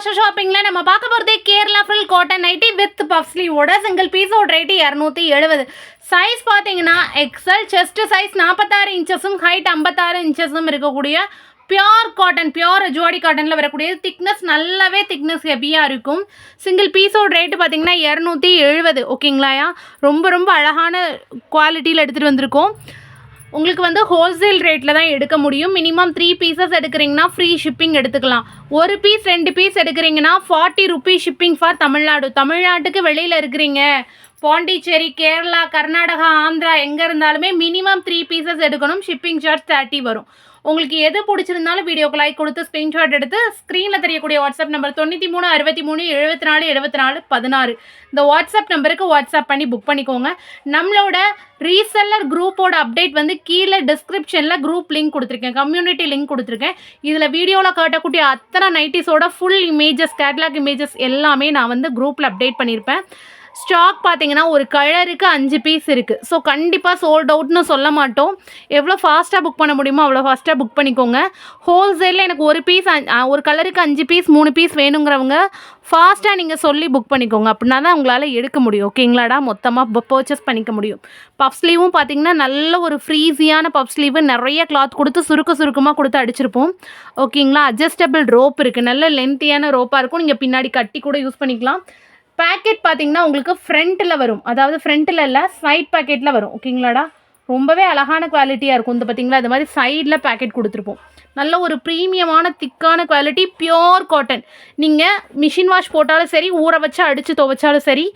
வருஷம் ஷாப்பிங்ல நம்ம பார்க்க போகிறது கேரளா ஃபில் காட்டன் நைட்டி வித் பஃப் ஸ்லீவோட சிங்கிள் பீஸோட ரேட்டு 270. சைஸ் பார்த்தீங்கன்னா எக்ஸல், செஸ்ட் சைஸ் 46 இன்ச்சஸும் ஹைட் 56 இன்ச்சஸும் இருக்கக்கூடிய பியோர் காட்டன், பியோர் ஜோடி காட்டனில் வரக்கூடிய திக்னஸ் நல்லாவே திக்னஸ் ஹெவியாக இருக்கும். சிங்கிள் பீஸோட ரேட்டு பார்த்தீங்கன்னா 270. ஓகேங்களாயா, ரொம்ப அழகான குவாலிட்டியில் எடுத்துகிட்டு வந்திருக்கோம். உங்களுக்கு வந்து ஹோல்சேல் ரேட்டில் தான் எடுக்க முடியும். மினிமம் 3 பீசஸ் எடுக்கிறீங்கன்னா ஃப்ரீ ஷிப்பிங் எடுத்துக்கலாம். ஒரு பீஸ் 2 பீஸ் எடுக்கிறீங்கன்னா 40 ருபீஸ் ஷிப்பிங் ஃபார் தமிழ்நாடு. தமிழ்நாட்டுக்கு வெளியில் இருக்கிறீங்க, பாண்டிச்சேரி, கேரளா, கர்நாடகா, ஆந்திரா எங்கே இருந்தாலுமே மினிமம் 3 பீசஸ் எடுக்கணும். ஷிப்பிங் சார்ஜ் 30 வரும். உங்களுக்கு எது பிடிச்சிருந்தாலும் வீடியோக்கு லைக் கொடுத்து ஸ்க்ரீன்ஷாட் எடுத்து ஸ்க்ரீனில் தெரியக்கூடிய வாட்ஸ்அப் நம்பர் 93 63 74 74 16 இந்த வாட்ஸ்அப் நம்பருக்கு வாட்ஸ்அப் பண்ணி புக் பண்ணிக்கோங்க. நம்மளோட ரீசெல்லர் குரூப்போட அப்டேட் வந்து கீழே டிஸ்கிரிப்ஷனில் குரூப் லிங்க் கொடுத்துருக்கேன், கம்யூனிட்டி லிங்க் கொடுத்துருக்கேன். இதில் வீடியோவில் காட்டக்கூடிய அத்தனை நைட்டிஸோட ஃபுல் இமேஜஸ், கேட்லாக் இமேஜஸ் எல்லாமே நான் வந்து குரூப்பில் அப்டேட் பண்ணியிருப்பேன். ஸ்டாக் பார்த்தீங்கன்னா ஒரு கலருக்கு 5 பீஸ் இருக்குது. ஸோ கண்டிப்பாக சோல்ட் அவுட்னு சொல்ல மாட்டோம். எவ்வளோ ஃபாஸ்ட்டாக புக் பண்ண முடியுமோ அவ்வளோ ஃபாஸ்ட்டாக புக் பண்ணிக்கோங்க. ஹோல்சேலில் எனக்கு ஒரு பீஸ், ஒரு கலருக்கு 5 பீஸ் 3 பீஸ் வேணுங்கிறவங்க ஃபாஸ்ட்டாக நீங்கள் சொல்லி புக் பண்ணிக்கோங்க. அப்படின்னா தான் உங்களால் எடுக்க முடியும். ஓகேங்களாடா, மொத்தமாக பர்ச்சேஸ் பண்ணிக்க முடியும். பஃப் ஸ்லீவும் பார்த்தீங்கன்னா நல்ல ஒரு ஃப்ரீஸியான பஃப் ஸ்லீவு, நிறைய கிளாத் கொடுத்து சுருக்கமாக கொடுத்து அடிச்சிருப்போம். ஓகேங்களா, அட்ஜஸ்டபிள் ரோப் இருக்குது, நல்ல லென்த்தியான ரோப்பாக இருக்கும். நீங்கள் பின்னாடி கட்டி கூட யூஸ் பண்ணிக்கலாம். பேக்கெட் பார்த்தீங்கன்னா உங்களுக்கு ஃப்ரண்ட்டில் வரும், அதாவது ஃப்ரண்ட்டில் இல்லை சைட் பேக்கெட்டில் வரும். ஓகேங்களாடா, ரொம்பவே அழகான குவாலிட்டியாக இருக்கும். இந்த பார்த்தீங்களா, இது மாதிரி சைடில் பேக்கெட் கொடுத்துருப்போம். நல்ல ஒரு ப்ரீமியமான திக்கான குவாலிட்டி, பியோர் காட்டன். நீங்கள் மிஷின் வாஷ் போட்டாலும் சரி, ஊற வச்சு அடித்து துவைச்சாலும் சரி,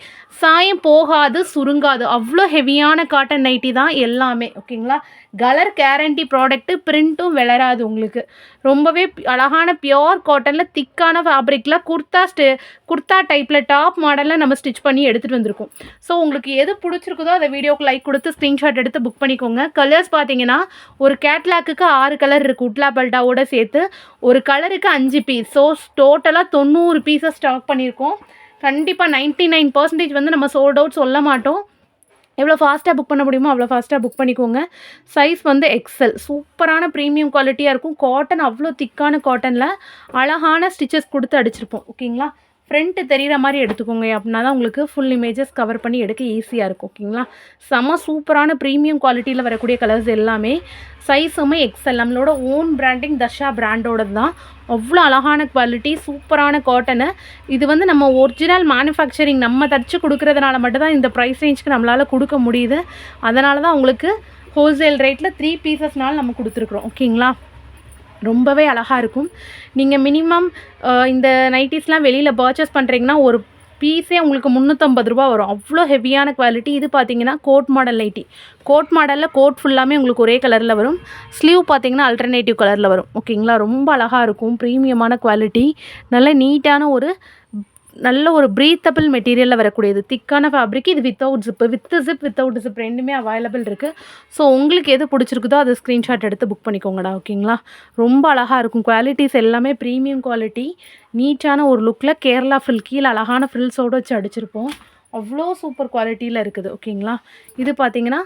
சாயம் போகாது, சுருங்காது. அவ்வளோ ஹெவியான காட்டன் நைட்டி தான் எல்லாமே. ஓகேங்களா, கலர் கேரண்டி ப்ராடக்ட்டு, பிரிண்ட்டும் விளராது உங்களுக்கு. ரொம்பவே அழகான பியோர் காட்டனில் திக்கான ஃபேப்ரிக்கில் குர்த்தா டைப்பில் டாப் மாடலில் நம்ம ஸ்டிச் பண்ணி எடுத்துகிட்டு வந்திருக்கோம். ஸோ உங்களுக்கு எது பிடிச்சிருக்குதோ அதை வீடியோக்கு லைக் கொடுத்து ஸ்க்ரீன்ஷாட் எடுத்து புக் பண்ணிக்கோங்க. கலர்ஸ் பார்த்தீங்கன்னா ஒரு கேட்லாக்கு 6 கலர் இருக்குது, உட்லா பல்டாவோட சேர்த்து. ஒரு கலருக்கு 5 பீஸ். ஸோ டோட்டலாக 90 பீஸஸ் ஸ்டாக் பண்ணியிருக்கோம். கண்டிப்பாக 99% வந்து நம்ம சோல்ட் அவுட் சொல்ல மாட்டோம். எவ்வளோ ஃபாஸ்ட்டாக புக் பண்ண முடியுமோ அவ்வளோ ஃபாஸ்ட்டாக புக் பண்ணிக்கோங்க. சைஸ் வந்து எக்ஸல், சூப்பரான ப்ரீமியம் குவாலிட்டியாக இருக்கும். காட்டன் அவ்வளோ திக்கான காட்டனில் அழகான ஸ்டிச்சஸ் கொடுத்து அடிச்சிருப்போம். ஓகேங்களா, ஃப்ரண்ட்டு தெரிகிற மாதிரி எடுத்துக்கோங்க. அப்படின்னா தான் உங்களுக்கு ஃபுல் இமேஜஸ் கவர் பண்ணி எடுக்க ஈஸியாக இருக்கும். ஓகேங்களா, செம சூப்பரான ப்ரீமியம் குவாலிட்டியில் வரக்கூடிய கலர்ஸ் எல்லாமே. சைஸுமே எக்ஸல், நம்மளோட ஓன் பிராண்டிங் தர்ஷா பிராண்டோடது தான். அவ்வளோ அழகான குவாலிட்டி, சூப்பரான காட்டனு. இது வந்து நம்ம ஒரிஜினல் மேனுஃபேக்சரிங் நம்ம தச்சு கொடுக்குறதுனால மட்டும்தான் இந்த ப்ரைஸ் ரேஞ்சுக்கு நம்மளால் கொடுக்க முடியுது. அதனால தான் உங்களுக்கு ஹோல்சேல் ரேட்டில் 3 பீசஸ்னாலும் நம்ம கொடுத்துருக்குறோம். ஓகேங்களா, ரொம்பவே அழகாக இருக்கும். நீங்கள் மினிமம் இந்த நைட்டிஸ்லாம் வெளியில் பர்ச்சேஸ் பண்ணுறீங்கன்னா ஒரு பீஸே உங்களுக்கு 350 ரூபா வரும். அவ்வளோ ஹெவியான குவாலிட்டி. இது பார்த்தீங்கன்னா கோட் மாடல் நைட்டி. கோட் மாடலில் கோட் ஃபுல்லாமே உங்களுக்கு ஒரே கலரில் வரும். ஸ்லீவ் பார்த்தீங்கன்னா அல்டர்னேட்டிவ் கலரில் வரும். ஓகேங்களா, ரொம்ப அழகாக இருக்கும். ப்ரீமியமான குவாலிட்டி, நல்ல நீட்டான நல்ல ஒரு ப்ரீத்தபிள் மெட்டீரியலில் வரக்கூடியது, திக்கான ஃபேப்ரிக். இது வித்தவுட் ஜிப்பு, வித்தவுட் ஜிப் ரெண்டுமே அவைலபிள் இருக்குது. ஸோ உங்களுக்கு எது பிடிச்சிருக்குதோ அதை ஸ்க்ரீன்ஷாட் எடுத்து புக் பண்ணிக்கோங்கடா. ஓகேங்களா, ரொம்ப அழகாக இருக்கும். குவாலிட்டிஸ் எல்லாமே ப்ரீமியம் குவாலிட்டி, நீட்டான ஒரு லுக்கில் கேரளா ஃப்ரில் கீழே அழகான ஃப்ரில்ஸோடு வச்சு அடிச்சிருப்போம். அவ்வளோ சூப்பர் குவாலிட்டியில் இருக்குது. ஓகேங்களா, இது பார்த்தீங்கன்னா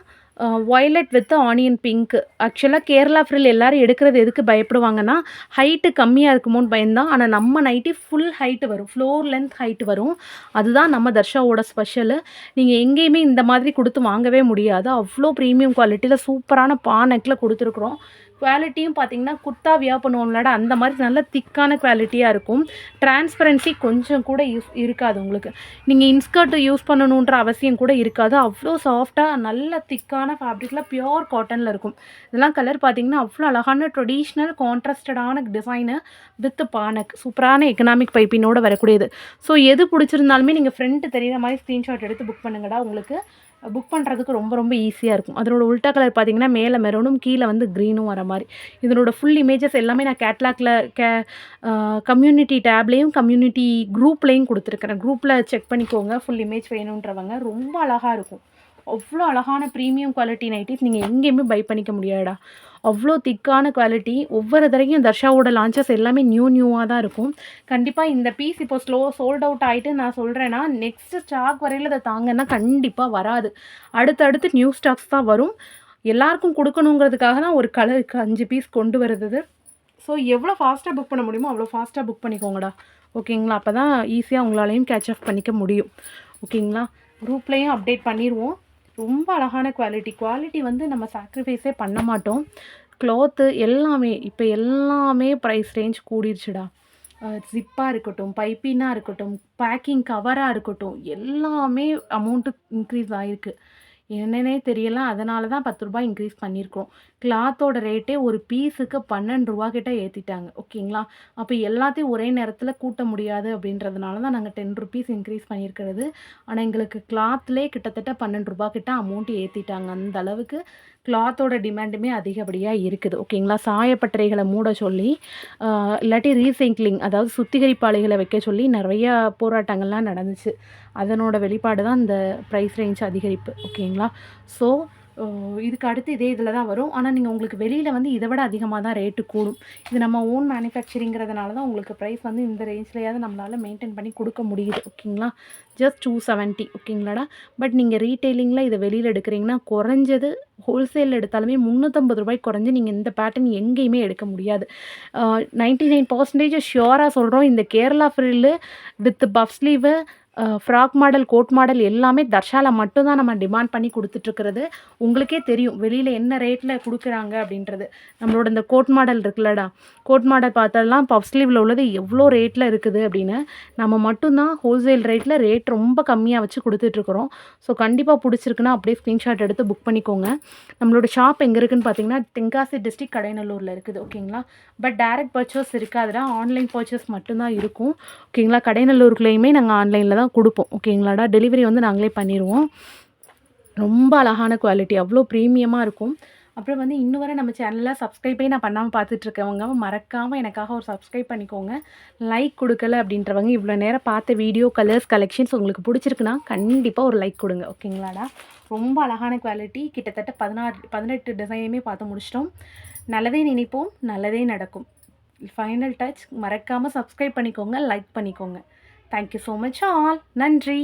வயலட் வித் ஆனியன் பிங்க். ஆக்சுவலாக கேரளா ஃப்ரில் எல்லோரும் எடுக்கிறது எதுக்கு பயப்படுவாங்கன்னா ஹைட்டு கம்மியாக இருக்குமோன்னு பயந்தான். ஆனால் நம்ம நைட்டி ஃபுல் ஹைட்டு வரும், ஃப்ளோர் லென்த் ஹைட்டு வரும். அதுதான் நம்ம தர்ஷாவோட ஸ்பெஷலு. நீங்கள் எங்கேயுமே இந்த மாதிரி கொடுத்து வாங்கவே முடியாது. அவ்வளோ ப்ரீமியம் குவாலிட்டியில் சூப்பரான பானக்கில் கொடுத்துருக்குறோம். குவாலிட்டியும் பார்த்தீங்கன்னா குர்த்தா வியர் பண்ணுவோம்லாட அந்த மாதிரி நல்ல திக்கான குவாலிட்டியாக இருக்கும். டிரான்ஸ்பரன்சி கொஞ்சம் கூட இருக்காது உங்களுக்கு. நீங்கள் இன்ஸ்கர்ட் யூஸ் பண்ணணுன்ற அவசியம் கூட இருக்காது. அவ்வளோ சாஃப்டாக நல்ல திக்கான ஃபேப்ரிக்கில் பியோர் காட்டனில் இருக்கும். இதெல்லாம் கலர் பார்த்தீங்கன்னா அவ்வளோ அழகான ட்ரெடிஷ்னல் கான்ட்ராஸ்டடான டிசைனு வித் பானக், சூப்பரான எக்கனாமிக் பைப்பினோடு வரக்கூடியது. ஸோ எது பிடிச்சிருந்தாலுமே நீங்கள் ஃப்ரண்ட்டு தெரிகிற மாதிரி ஸ்க்ரீன்ஷாட் எடுத்து புக் பண்ணுங்கடா. உங்களுக்கு புக் பண்ணுறதுக்கு ரொம்ப ஈஸியாக இருக்கும். அதனோட உல்ட்டா கலர் பார்த்தீங்கன்னா மேலே மெரூனும் கீழே வந்து க்ரீனும் வர மாதிரி. இதனோட ஃபுல் இமேஜஸ் எல்லாமே நான் கேட்லாக்ல கம்யூனிட்டி டேப்லேயும் கம்யூனிட்டி குரூப்லேயும் கொடுத்துருக்குறேன். குரூப்பில் செக் பண்ணிக்கோங்க ஃபுல் இமேஜ் வேணுன்றவங்க. ரொம்ப அழகாக இருக்கும். அவ்வளோ அழகான ப்ரீமியம் குவாலிட்டி நைட்டிஸ் நீங்கள் எங்கேயுமே பை பண்ணிக்க முடியாதா. அவ்வளோ திக்கான குவாலிட்டி. ஒவ்வொரு தடவையும் தர்ஷாவோட லான்ச்சஸ் எல்லாமே நியூவாக தான் இருக்கும். கண்டிப்பாக இந்த பீஸ் இப்போ சோல்ட் அவுட் ஆகிட்டு நான் சொல்கிறேன்னா நெக்ஸ்ட்டு ஸ்டாக் வரையில் அதை தாங்கன்னா கண்டிப்பாக வராது. அடுத்தடுத்து நியூ ஸ்டாக்ஸ் தான் வரும். எல்லாருக்கும் கொடுக்கணுங்கிறதுக்காக தான் ஒரு கலருக்கு 5 பீஸ் கொண்டு வருது. ஸோ ஸோ எவ்வளோ ஃபாஸ்ட்டாக புக் பண்ண முடியுமோ அவ்வளோ ஃபாஸ்ட்டாக புக் பண்ணிக்கோங்கடா. ஓகேங்களா? அப்போ தான் ஈஸியாக உங்களாலையும் கேட்ச் ஆஃப் பண்ணிக்க முடியும். ஓகேங்களா? குரூப்லேயும் அப்டேட் பண்ணிடுவோம். ரொம்ப அழகான குவாலிட்டி வந்து நம்ம சாக்ரிஃபைஸே பண்ண மாட்டோம். க்ளாத்து எல்லாமே இப்போ எல்லாமே ப்ரைஸ் ரேஞ்ச் கூடிருச்சுடா. ஜிப்பாக இருக்கட்டும், பைப்பிங்காக இருக்கட்டும், பேக்கிங் கவராக இருக்கட்டும், எல்லாமே அமௌண்ட்டு இன்க்ரீஸ் ஆகிருக்கு. என்னன்னே தெரியல. அதனால தான் ₹10 இன்க்ரீஸ் பண்ணியிருக்கோம். கிளாத்தோட ரேட்டே ஒரு பீஸுக்கு ₹12 கிட்ட ஏற்றிட்டாங்க. ஓகேங்களா? அப்போ எல்லாத்தையும் ஒரே நேரத்தில் கூட்ட முடியாது அப்படின்றதுனால தான் நாங்கள் ₹10 இன்க்ரீஸ் பண்ணியிருக்கிறது. ஆனால் எங்களுக்கு கிளாத்லேயே கிட்டத்தட்ட ₹12 கிட்ட அமௌண்ட் ஏற்றிட்டாங்க. அந்த அளவுக்கு கிளாத்தோட டிமாண்டுமே அதிகப்படியாக இருக்குது. ஓகேங்களா? சாயப்பட்டறைகளை மூட சொல்லி இல்லாட்டி ரீசைக்ளிங் அதாவது சுத்திகரிப்பு ஆலைகளை வைக்க சொல்லி நிறையா போராட்டங்கள்லாம் நடந்துச்சு. அதனோட வெளிப்பாடு தான் இந்த ப்ரைஸ் ரேஞ்ச் அதிகரிப்பு. ஓகேங்களா? ஸோ இதுக்கு அடுத்து இதே இதில் தான் வரும். ஆனால் நீங்கள் உங்களுக்கு வெளியில் வந்து இதை விட அதிகமாக தான் ரேட்டு கூடும். இது நம்ம ஓன் மேனுஃபேக்சரிங்கிறதுனால தான் உங்களுக்கு ப்ரைஸ் வந்து இந்த ரேஞ்ச்லையாவது நம்மளால் மெயின்டைன் பண்ணி கொடுக்க முடியுது. ஓகேங்களா? ஜஸ்ட் 270. ஓகேங்களாடா? பட் நீங்கள் ரீட்டெயிலிங்கில் இதை வெளியில் எடுக்கிறீங்கன்னா குறைஞ்சது ஹோல்சேலில் எடுத்தாலுமே ₹350 குறைஞ்சி நீங்கள் இந்த பேட்டர்ன் எங்கேயுமே எடுக்க முடியாது. 99% ஷியோராக சொல்கிறோம். இந்த Kerala frill with puff sleeve, frock model, code model எல்லாமே தர்ஷால மட்டும் தான் நம்ம டிமாண்ட் பண்ணி கொடுத்துட்ருக்கிறது. உங்களுக்கே தெரியும் வெளியில் என்ன ரேட்டில் கொடுக்குறாங்க அப்படின்றது. நம்மளோட இந்த கோட் மாடல் இருக்குல்லடா, கோட் மாடல் பார்த்ததெல்லாம் பஃப் ஸ்லீவில் உள்ளது எவ்வளோ ரேட்டில் இருக்குது அப்படின்னு. நம்ம மட்டும்தான் ஹோல்சேல் ரேட் ரொம்ப கம்மியாக வச்சு கொடுத்துட்ருக்குறோம். ஸோ கண்டிப்பாக பிடிச்சிருக்குன்னா அப்படியே ஸ்க்ரீன்ஷாட் எடுத்து புக் பண்ணிக்கோங்க. நம்மளோட ஷாப் எங்கே இருக்குதுன்னு பார்த்தீங்கன்னா தென்காசி டிஸ்ட்ரிக்ட் கடைநல்லூரில் இருக்குது. ஓகேங்களா? பட் டைரக்ட் பர்ச்சேஸ் இருக்காதுடா, ஆன்லைன் பர்ச்சேஸ் மட்டும்தான் இருக்கும். ஓகேங்களா? கடைநல்லூருக்குள்ளேயுமே நாங்கள் ஆன்லைனில் தான் கொடுப்போம். ஓகேங்களாடா? டெலிவரி வந்து நாங்களே பண்ணிடுவோம். ரொம்ப அழகான குவாலிட்டி, அவ்வளோ ப்ரீமியமாக இருக்கும். அப்புறம் வந்து இன்னும் வரை நம்ம சேனலில் சப்ஸ்கிரைபே நான் பண்ணாமல் பார்த்துட்ருக்கவங்க மறக்காமல் எனக்காக ஒரு சப்ஸ்கிரைப் பண்ணிக்கோங்க. லைக் கொடுக்கல அப்படின்றவங்க இவ்வளோ நேரம் பார்த்த வீடியோ, கலர்ஸ், கலெக்ஷன்ஸ் உங்களுக்கு பிடிச்சிருக்குன்னா கண்டிப்பாக ஒரு லைக் கொடுங்க. ஓகேங்களாடா? ரொம்ப அழகான குவாலிட்டி. கிட்டத்தட்ட 18 டிசைனுமே பார்த்து முடிச்சிட்டோம். நல்லதே நினைப்போம், நல்லதே நடக்கும். Final touch. மறக்காமல் சப்ஸ்கிரைப் பண்ணிக்கோங்க, லைக் பண்ணிக்கோங்க. Thank you so much all. நன்றி.